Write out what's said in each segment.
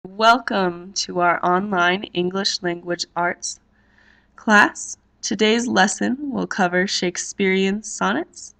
Welcome to our online English Language Arts class. Today's lesson will cover Shakespearean sonnets.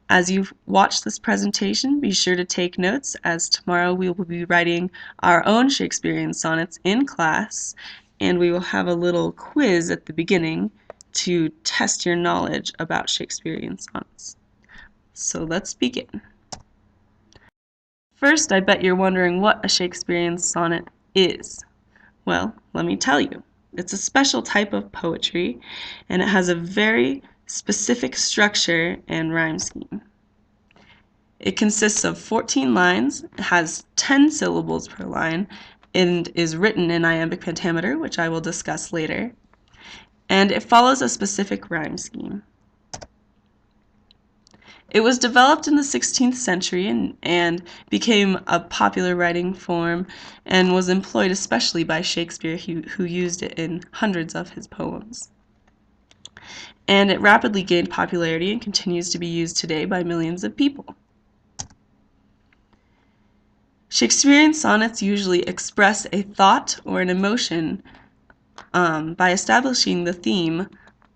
As you watch this presentation, be sure to take notes, as tomorrow we will be writing our own Shakespearean sonnets in class, and we will have a little quiz at the beginning to test your knowledge about Shakespearean sonnets. So let's begin. First, I bet you're wondering what a Shakespearean sonnet is. Well, let me tell you. It's a special type of poetry, and it has a very specific structure and rhyme scheme. It consists of 14 lines, it has 10 syllables per line, and is written in iambic pentameter, which I will discuss later, and it follows a specific rhyme scheme. It was developed in the 16th century and became a popular writing form and was employed especially by Shakespeare, who used it in hundreds of his poems. And it rapidly gained popularity and continues to be used today by millions of people. Shakespearean sonnets usually express a thought or an emotion by establishing the theme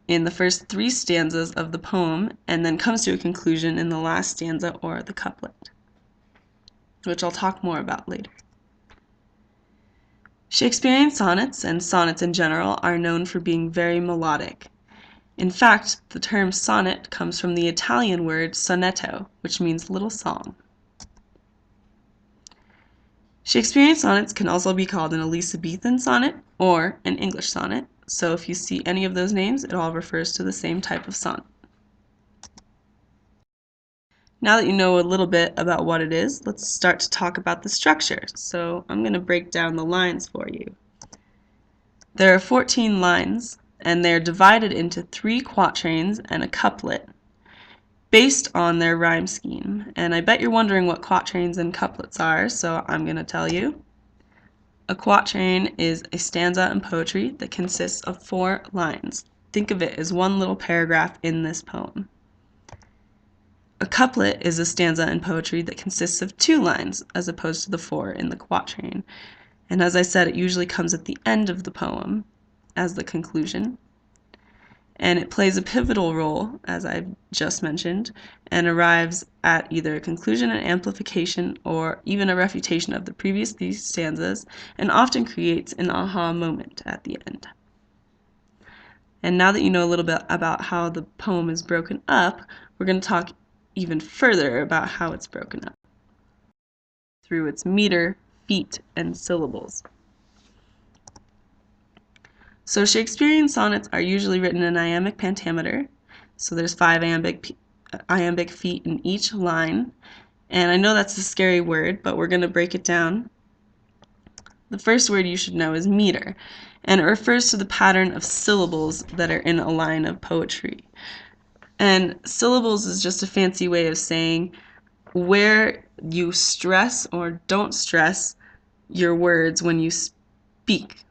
in the first 3 stanzas of the poem, and then comes to a conclusion in the last stanza or the couplet, which I'll talk more about later. Shakespearean sonnets, and sonnets in general, are known for being very melodic. In fact, the term sonnet comes from the Italian word sonetto, which means little song. Shakespearean sonnets can also be called an Elizabethan sonnet or an English sonnet. So if you see any of those names, it all refers to the same type of sonnet. Now that you know a little bit about what it is, let's start to talk about the structure. So I'm going to break down the lines for you. There are 14 lines, and they're divided into 3 quatrains and a couplet based on their rhyme scheme. And I bet you're wondering what quatrains and couplets are, so I'm going to tell you. A quatrain is a stanza in poetry that consists of 4 lines. Think of it as one little paragraph in this poem. A couplet is a stanza in poetry that consists of 2 lines as opposed to the 4 in the quatrain. And as I said, it usually comes at the end of the poem as the conclusion. And it plays a pivotal role, as I've just mentioned, and arrives at either a conclusion, an amplification, or even a refutation of the previous 3 stanzas, and often creates an aha moment at the end. And now that you know a little bit about how the poem is broken up, we're going to talk even further about how it's broken up through its meter, feet, and syllables. So Shakespearean sonnets are usually written in iambic pentameter, so there's 5 iambic feet in each line, and I know that's a scary word, but we're going to break it down. The first word you should know is meter, and it refers to the pattern of syllables that are in a line of poetry. And syllables is just a fancy way of saying where you stress or don't stress your words when you speak.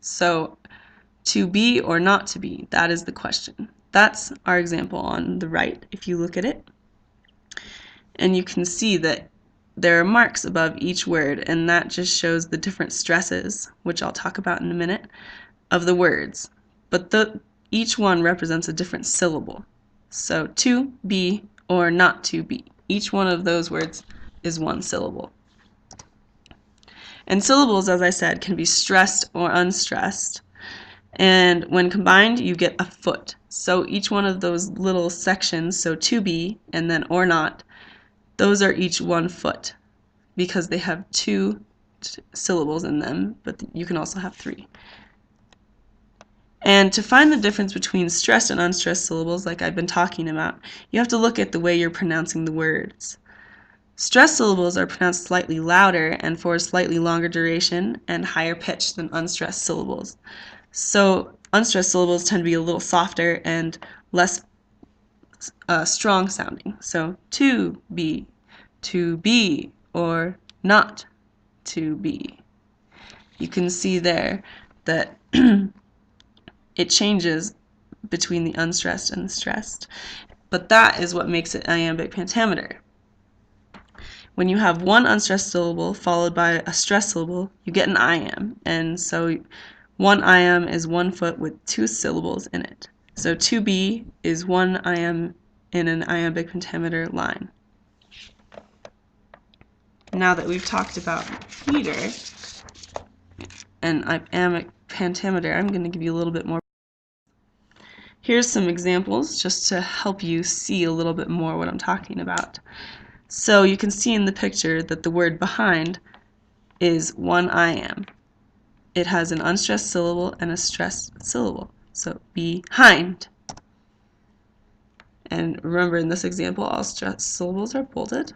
So, to be or not to be, that is the question. That's our example on the right, if you look at it. And you can see that there are marks above each word, and that just shows the different stresses, which I'll talk about in a minute, of the words. But each one represents a different syllable. So, to be or not to be. Each one of those words is 1 syllable. And syllables, as I said, can be stressed or unstressed. And when combined, you get a foot. So each one of those little sections, so to be and then or not, those are each 1 foot because they have 2 syllables in them, but you can also have 3. And to find the difference between stressed and unstressed syllables, like I've been talking about, you have to look at the way you're pronouncing the words. Stressed syllables are pronounced slightly louder and for a slightly longer duration and higher pitch than unstressed syllables. So unstressed syllables tend to be a little softer and less strong sounding. So to be, or not to be. You can see there that it changes between the unstressed and the stressed. But that is what makes it iambic pentameter. when you have one unstressed syllable followed by a stressed syllable, you get an iamb. And so one iamb is 1 foot with 2 syllables in it. So 2b is 1 iamb in an iambic pentameter line. Now that we've talked about meter and iambic pentameter, I'm going to give you a little bit more. Here's some examples just to help you see a little bit more what I'm talking about. So you can see in the picture that the word behind is 1 iamb. It has an unstressed syllable and a stressed syllable. So behind. And remember, in this example, all stressed syllables are bolded.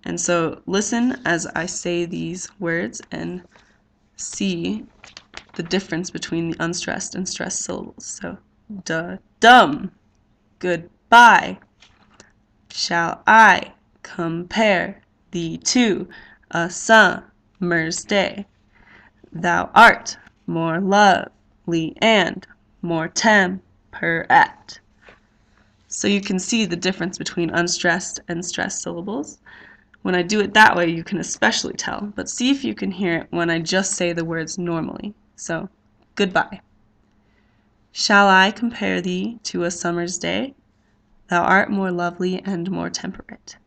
And so listen as I say these words and see the difference between the unstressed and stressed syllables. So, dumb, goodbye. Shall I compare thee to a summer's day? Thou art more lovely and more temperate. So you can see the difference between unstressed and stressed syllables. When I do it that way, you can especially tell, but see if you can hear it when I just say the words normally. So, goodbye. Shall I compare thee to a summer's day? Thou art more lovely and more temperate.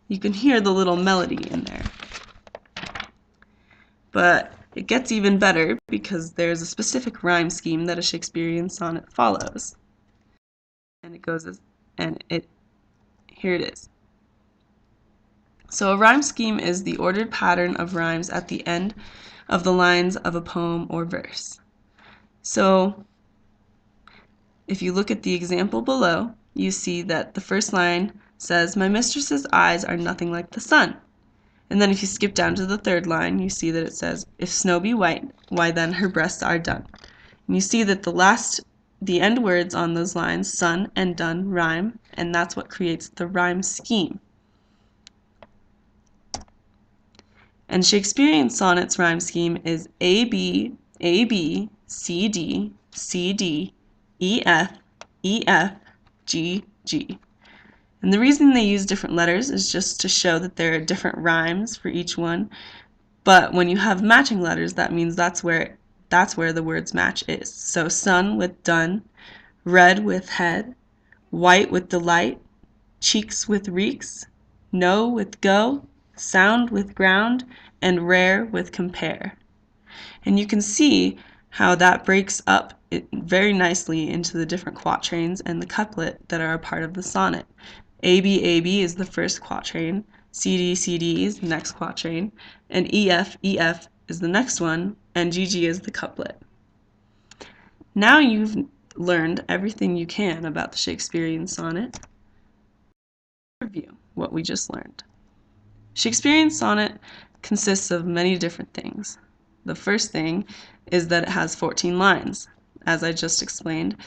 You can hear the little melody in there. But it gets even better because there's a specific rhyme scheme that a Shakespearean sonnet follows. And it goes as, here it is. So a rhyme scheme is the ordered pattern of rhymes at the end of the lines of a poem or verse. So if you look at the example below, you see that the first line says, "My mistress's eyes are nothing like the sun." And then if you skip down to the third line, you see that it says, "If snow be white, why then her breasts are dun." And you see that the end words on those lines, sun and dun, rhyme, and that's what creates the rhyme scheme. And Shakespearean Sonnet's rhyme scheme is A, B, C, D, C, D, E, F, G, G. And the reason they use different letters is just to show that there are different rhymes for each one. But when you have matching letters, that means that's where the word's match is. So sun with dun, red with head, white with delight, cheeks with reeks, know with go, sound with ground, and rare with compare. And you can see how that breaks up very nicely into the different quatrains and the couplet that are a part of the sonnet. AB is the first quatrain, CD is the next quatrain, and EF is the next one, and GG is the couplet. Now you've learned everything you can about the Shakespearean sonnet. Review what we just learned. Shakespearean sonnet consists of many different things. The first thing is that it has 14 lines. As I just explained,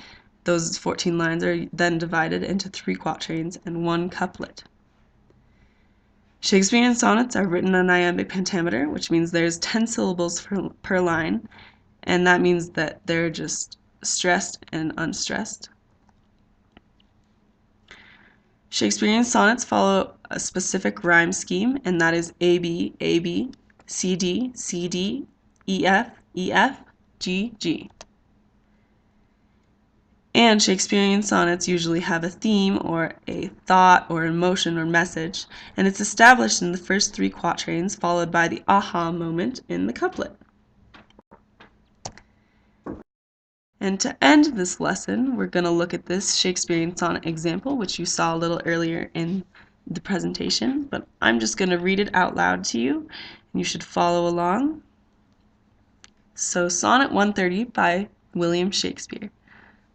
those 14 lines are then divided into 3 quatrains and 1 couplet. Shakespearean sonnets are written in iambic pentameter, which means there's 10 syllables per line, and that means that they're just stressed and unstressed. Shakespearean sonnets follow a specific rhyme scheme, and that is AB, CD, EF, G. And Shakespearean sonnets usually have a theme or a thought or emotion or message, and it's established in the first 3 quatrains, followed by the aha moment in the couplet. And to end this lesson, we're going to look at this Shakespearean sonnet example, which you saw a little earlier in the presentation, but I'm just going to read it out loud to you, and you should follow along. So, Sonnet 130 by William Shakespeare.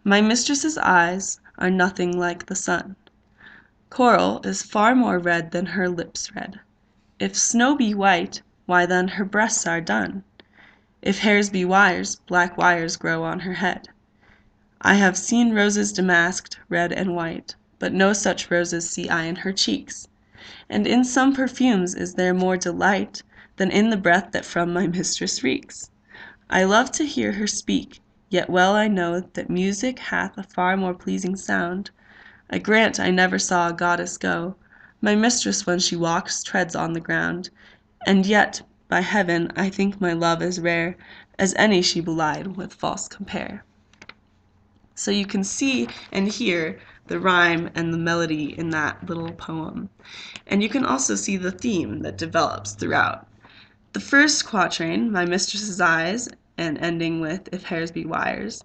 My mistress's eyes are nothing like the sun. Coral is far more red than her lips red. If snow be white, why then her breasts are dun. If hairs be wires, black wires grow on her head. I have seen roses damasked, red and white, but no such roses see I in her cheeks. And in some perfumes is there more delight than in the breath that from my mistress reeks. I love to hear her speak, yet well I know that music hath a far more pleasing sound. I grant I never saw a goddess go My mistress when she walks treads on the ground, and yet, by heaven, I think my love as rare as any she belied with false compare. So you can see and hear the rhyme and the melody in that little poem. And you can also see the theme that develops throughout. The first quatrain, my mistress's eyes, and ending with if hairs be wires.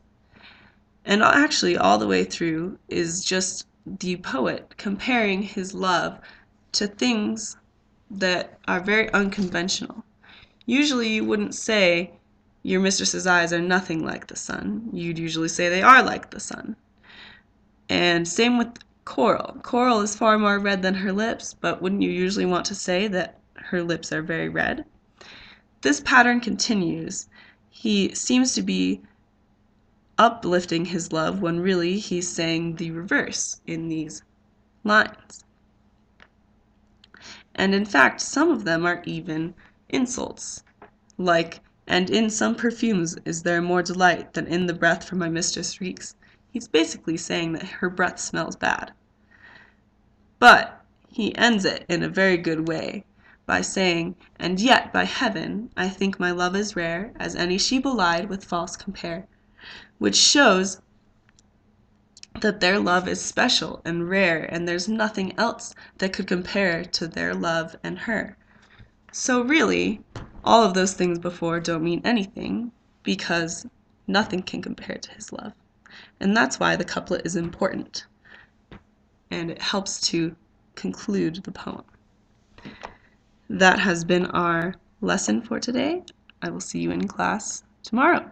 And actually all the way through is just the poet comparing his love to things that are very unconventional. Usually you wouldn't say your mistress's eyes are nothing like the sun. You'd usually say they are like the sun. And same with coral. Coral is far more red than her lips, but wouldn't you usually want to say that her lips are very red? This pattern continues. He seems to be uplifting his love when really he's saying the reverse in these lines. And in fact, some of them are even insults, like, and in some perfumes is there more delight than in the breath from my mistress reeks. He's basically saying that her breath smells bad. But he ends it in a very good way by saying, and yet by heaven I think my love as rare as any she belied with false compare, which shows that their love is special and rare, and there's nothing else that could compare to their love and her. So really, all of those things before don't mean anything, because nothing can compare to his love. And that's why the couplet is important, and it helps to conclude the poem. That has been our lesson for today. I will see you in class tomorrow.